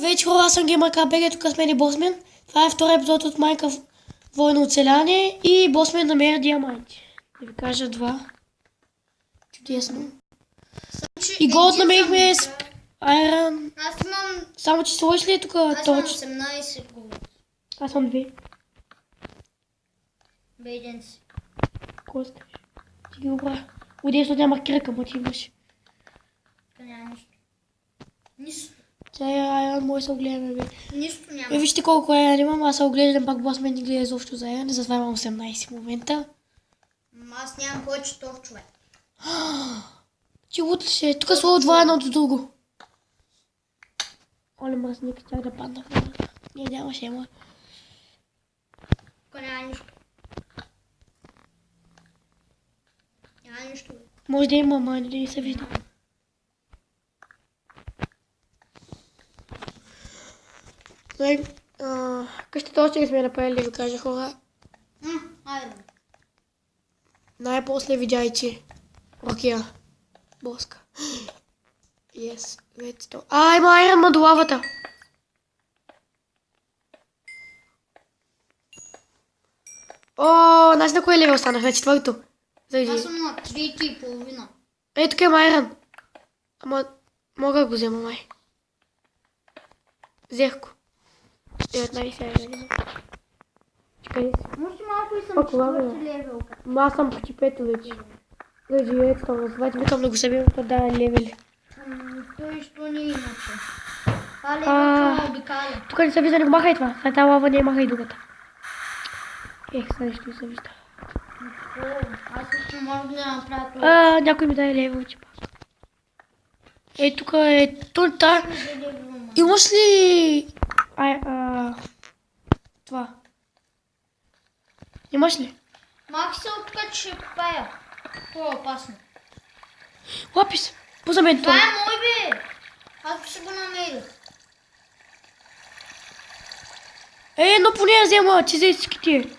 Вече хора, аз съм GamerKBG, тук сме ни Босмен. Това е втори епизод от Minecraft Войно оцеляние и Босмен намери диаманти. Да ви кажа два. Чудесно. И голд намерихме с Iron. Аз имам... Само че сложиш ли тук Аз имам точно? 18 голд. Аз съм 2. Беден си. Какво искаш? Ти ги обра. Удесно няма кръка, ма ти имаш. Тук няма нищо. Нищо. Сега Iron може да се огледаме, бе. Нищо няма. Вижте колко Iron имам, аз се оглеждам, пак Босмен не гледа изобщо за Iron, затова имам 18 в момента. Аз нямам повече от този човек. Ти утре се, тук са от два едно до друго. Оле, мръсник, тях да падна в вода. Не, нямаше, ама. Тук няма нищо. Няма нищо. Бе. Може да има, ама не се вижда. Къщата още не сме направили, да ви кажа, хора. Айде. Най-после видяйте. Рокия. Боска. Yes, redstone. Има Iron Man до лавата. Нас на кой левел станах? На четвърто. Аз съм на 3,5. Ей, тук има Iron. Ама, мога да го взема, май. Взех го. 19 Iron има. Чекай си. Може малко и съм Колко лава, четвърти левел. Аз съм почти пето вече. Заради redstone. Затова ти викам да го събирам да дава левели. Той що не имаше. Това левел обикаля. Тук не се вижда, не го махай това. Сега тази лава не махай и другата. Сега нещо не се вижда. Аз също мога да направя това. Някой ми даде левелче пак. Тук е тунта. Имаш ли... това? Имаш ли? Малки се оттук, че ще копая. Това е опасно. Лапис! Пусна мен Това това. е мой, бе! Аз ще го намеря. Но поне я взема, че за всички.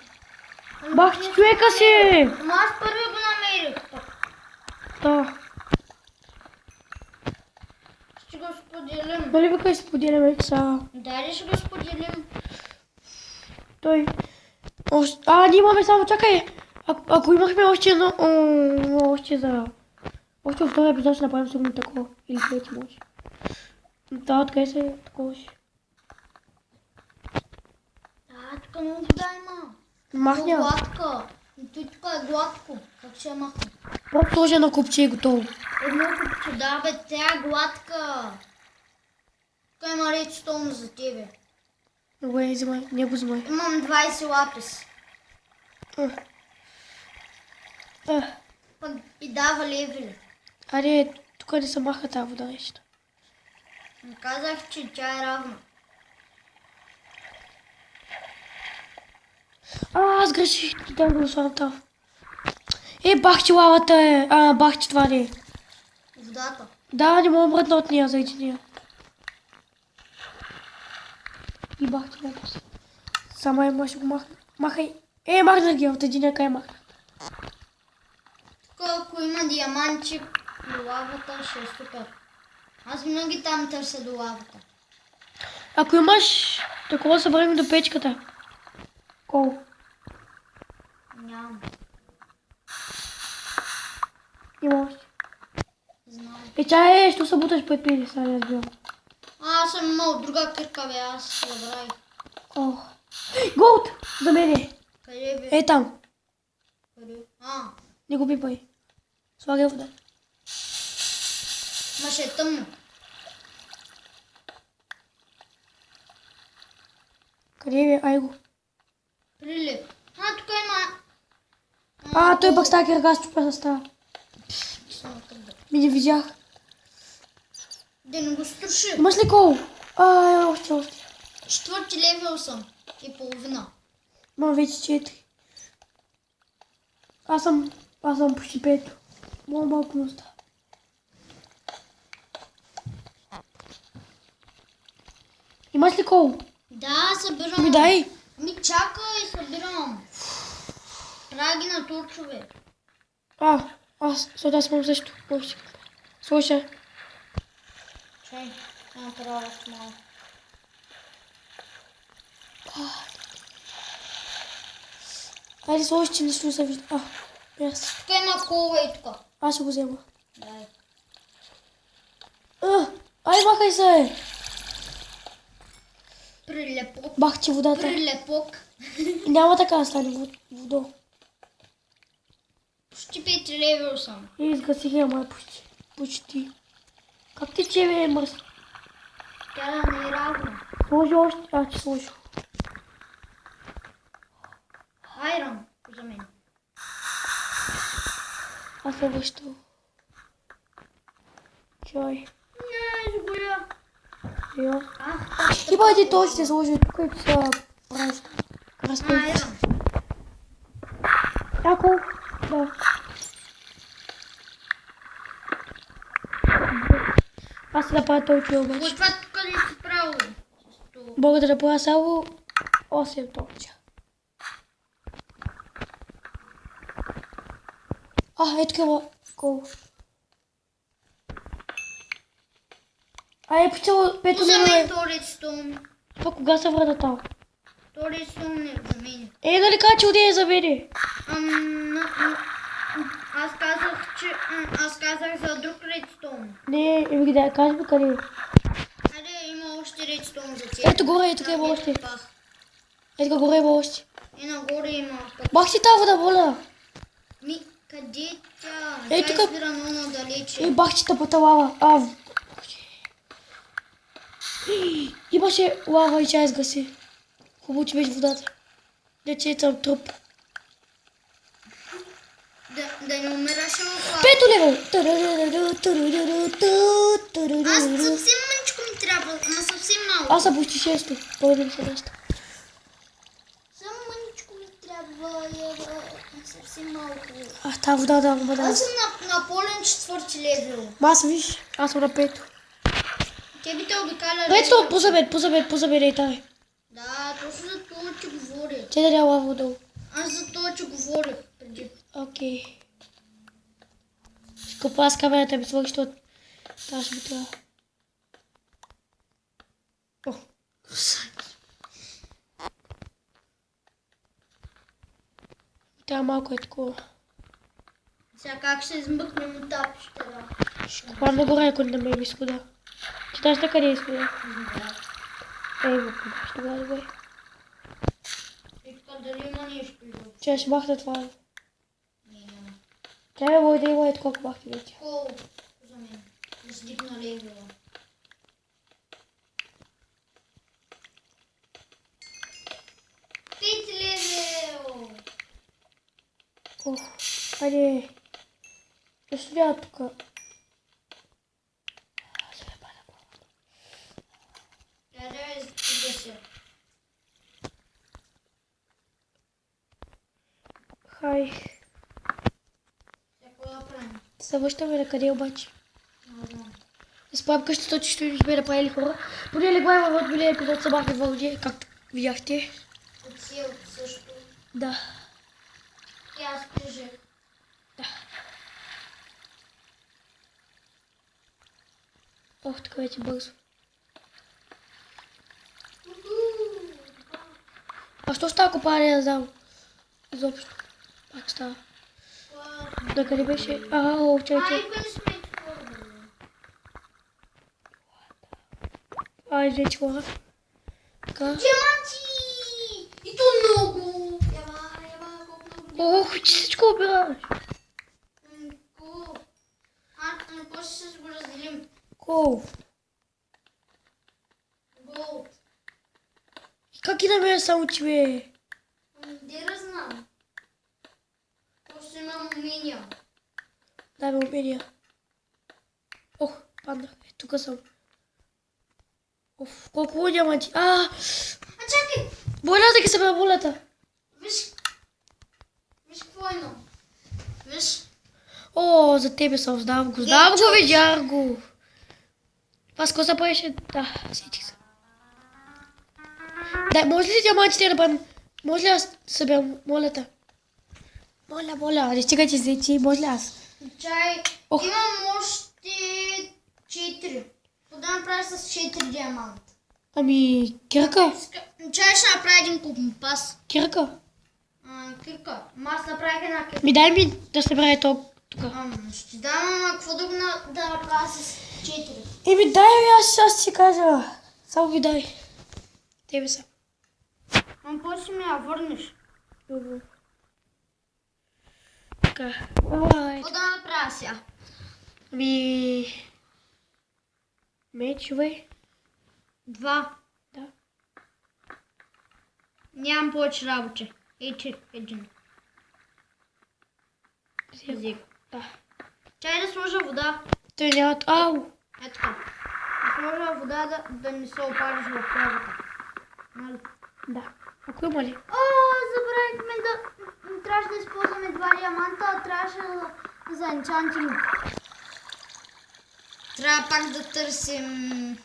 Бах, ти човека си! Ама аз първи го намерих. Да. Ще го споделим. Дали вика ще споделяме са? Дали ще го споделим? Той... ние имаме само, чакай! Ако имахме още едно... още за... Още във втория епизод ще направим сигурно такова. Или трети може. Да, откъде се такова ще. Тук много вода има. Махня. Гладка. Той тук е гладко. Как ще я махна? Просто сложи едно купче и готово. Едно купче, да бе, тя е гладка. Тук има редстоун за тебе. Добре, взимай, не го взимай. Имам 20 лапис. И дава левели. Аре, тук не се маха тази вода нещо. Казах, че тя е равна. Аз греших, ти да го слагам там. Бах, че лавата е. Бах, че това не е. Водата. Да, не мога мръдна от нея, заради нея. И бах, че лапис. Сама има ще го махна. Махай. Махнах ги от един ръка и махна. Тук ако има диаманти до лавата, ще е супер. Аз винаги там търся до лавата. Ако имаш такова, съберем до печката. Кол. Нямам. Има още. Знам. Що се буташ пред мен, сега не разбирам. Аз съм имал друга кирка, бе, аз забравих. Голд! За мене. Къде бе? Там. Къде? Не го пипай. Слагай вода. Ма ще е тъмно. Къде е? Ай го. Прилип. Тук има... Той пък става кирка, аз чупа състава. Не видях. Да не го струши. Имаш ли кол? Още. Четвърти левел съм. И половина. Имам вече 4. Аз съм почти 5. Малко носта. Имаш ли кол? Да, събирам. Ми дай. Чакай, събирам. Праги на турчове. Аз съм също. Слушай. Чай, направо малко. Айде сложи, че нищо не се вижда. Мерси. Тук има колове и тук. Аз ще го взема. Дай. Ай, махай се! Прилепок. Бах ти водата. Прилепок. Няма така да стане водо. Почти 5 левел съм. И изгасих я, май почти. Почти. Как ти че бе, мърс? Тя да не е равна. Сложи още. Че сложи. Айрон за мен. Аз се връщам. Чай. Не, изгоря. Йо. Ах, И бъде той ще сложи тук и ще правиш красни. Айрон. Ако? Да. Аз ще направя той кил обаче. Вот това тук ли си правил? Мога да направя само 8 топча. Ето къва. Кол. По цяло 5 За мен минути. то редстоун. Това кога се врата там? То редстоун е за мен. Нали кажа, че отиде за мене? Аз казах за друг редстоун. Не, да кажеш ми къде. Айде, има още редстоун за теб. Ето горе, тук има още. Ето горе има още. И нагоре има. Бах си тази вода, моля. Къде тя? Ето Тя тук. избира много надалече. Бах ти тъпата лава. Имаше лава и тя изгаси. Хубаво, че беше водата. Не, че съм труп. Да не умираш в... 5 левел! Аз съвсем мъничко ми трябва, ама съвсем малко. Аз съм почти 6. Пълним се нещо. Само мъничко ми трябва, съвсем малко. Тази вода да бъде. Аз съм на пълен 4 левел. Аз виж, аз съм на 5. Те би те обикаля... Ето, позабед, ей тази. Да, точно за това, че говоря. Че да лава вода. Аз за това, че говоря преди. Окей. Скъпа, аз камерата ми сложи, защото тази ще ми трябва. Трябва малко е такова. Сега как ще измъкнем от тапчета? Ще копам нагоре, ако не ме изхода. Че знаеш на къде е изхода? Ще го добре. И тук дали има нещо изобщо? Че ще махна това. Не, няма. Трябва да има колко махти вече. Колко за мен? Да се дигна левела. Пет левел! Айде. Ще стоя тук. Да, се. Хай. Какво да правим? Се връщаме на къде обаче? Не знам. Да спрям къщата, че ще сме направили хора. Поне легла в отбилия епизод са бахме вълди, както видяхте. От сил също. Да. И аз прижех. Ох, така вече бързо. А що става копане, не знам. Изобщо. Пак става. Да къде беше? Чай. Вече хора. Така. Диаманти! И то много! Ява, колко много. Ох, че всичко обираш. После ще го разделим. Кол. Голд. Как и намеря само че бе? Де знам. После имам умения. Дай ме умения. Ох, паднах. Тук съм. Оф, колко диаманти. Чакай! Болята ги събра, болята. Виж какво имам. Виж. О, за тебе съм, знам го, видях го. Това с коса правеше? Да, сетих се. Дай, може ли диамантите да бъдем? Може ли аз събирам, моля те? Моля, не стигайте зайти, може ли аз? Чай, Ох. имам още 4. Какво да направя с 4 диаманта? Ами, кирка. Чай ще направи един компас. Кирка. Кирка. Аз направих една кирка. Ми дай ми да се прави тук. Ще дам, ама какво да направя с 4? Еми дай ми, аз си кажа. Само ви дай. Тебе са. Ама после ми я върнеш. Така. Какво да направя сега? Ами... Мечове. 2. Да. Нямам повече работи. Един. Език. Да. Чай да сложа вода. Той нямат... Ау! Ето така. Да сложа вода да не се опариш в правата. Нали? Да. Ако има ли? Забравихме да... Трябваше да използваме 2 диаманта, а трябваше да заенчантим. Трябва пак да търсим...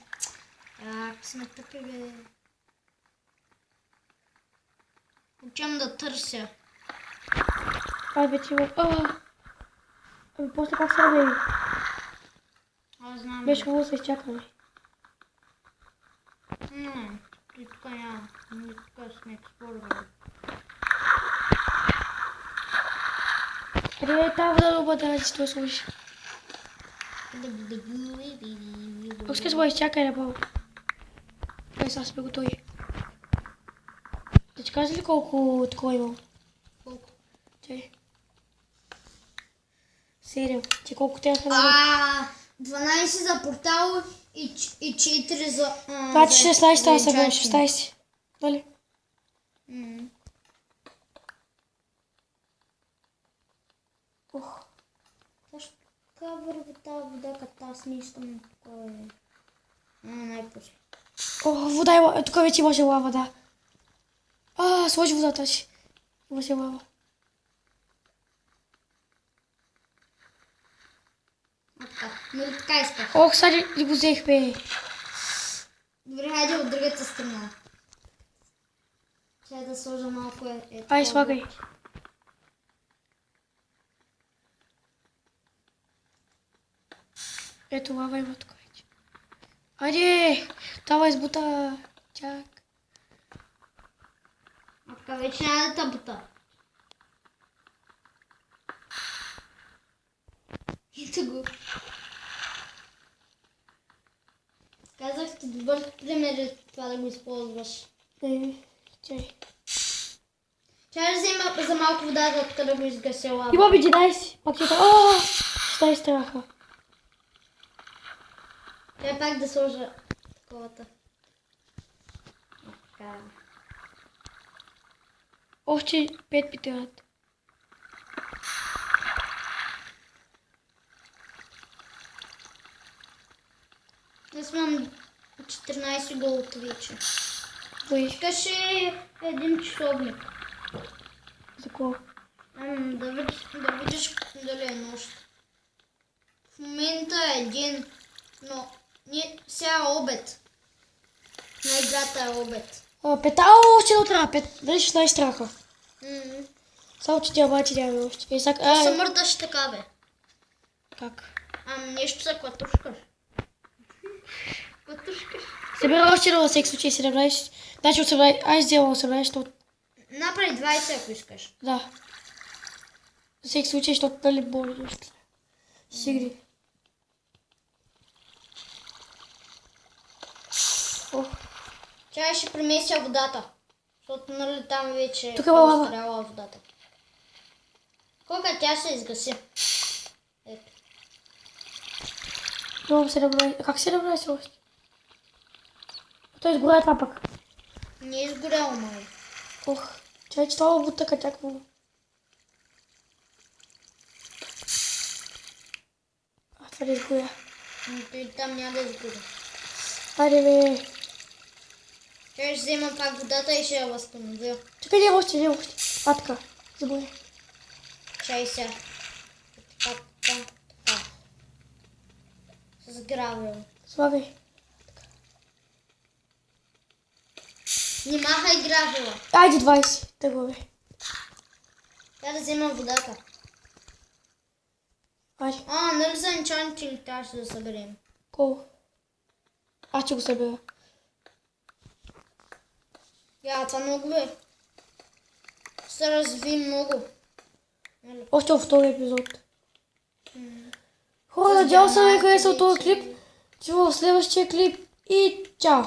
Ако сме тъпи, бе... Учам да търся. Ай, вече има... Ами после как се раби? Аз знам. Беше хубаво да се изчакаме. Не, и тук няма. Ние тук сме експлорвали. Къде тази вода да бъде, да се служи? Ако ще се изчакай да бъде. Ай, сега сме готови. Да ти кажа ли колко такова имам? Колко? Чай. 7. Ти колко те са на 12 за портал и 4 за... Значи 16 трябва да съберем, 16. Нали? Ох. Защо така върви тази вода, като аз не искам такова е? Най-после. Ох, вода има. Тук вече имаше лава, да. Сложи водата си. Имаше лава. Нали така исках? Ох, сега ли го взехме? Добре, хайде от другата страна. Ще да сложа малко Ай, слагай. Ето лава има тук вече. Айде! Давай с бута. Чак. Така вече няма да тъбута. Ето го. Казах ти добър пример това да го използваш. Чай. Чай да взема за малко вода, да го изгася лава. Има 11. Пак ще така. 16 страха. Трябва пак да сложа таковата. Така. Още 5 питерат. Аз имам 14 голд вече. Кой? Искаше един часовник. За кого? Да видиш дали е нощ. В момента е един, но сега е обед. На играта е обед. Още едно трябва. 5. Дали 16 страха. Само че тя бачи нямаме още. Се мърдаш така, бе. Как? Нещо за клатушкаш. Клатушкаш. Събира още едно на всеки случай 17. Значи 18. Аз взема 18, защото... Направи 20, ако искаш. Да. За всеки случай, защото нали боли нещо. Сигри. Чай ще преместя водата. Защото нали там вече Тук е лава. остаряла водата. Колко тя се изгаси? Ето. Имам 17. Как 17 още? Той изгоря това пък. Не е изгоряло, май. Ох, чай, че това бутъка чак много. Това да изгоря. И там няма да изгоря. Айде бе. Ще взема пак водата и ще я възстановя. Чакай, не още. Така. Заболя. Чай сега. Така. С гравел. Слагай. Не махай гравела. Айде 20. Тъгва бе. Трябва да взема водата. Айде. Нали за енчантинг трябваше да съберем. Колко? Аз ще го събера. Това много е. Се разви много. Още във втори епизод. Хора, надявам се да ви харесал този клип. Че в следващия клип и чао!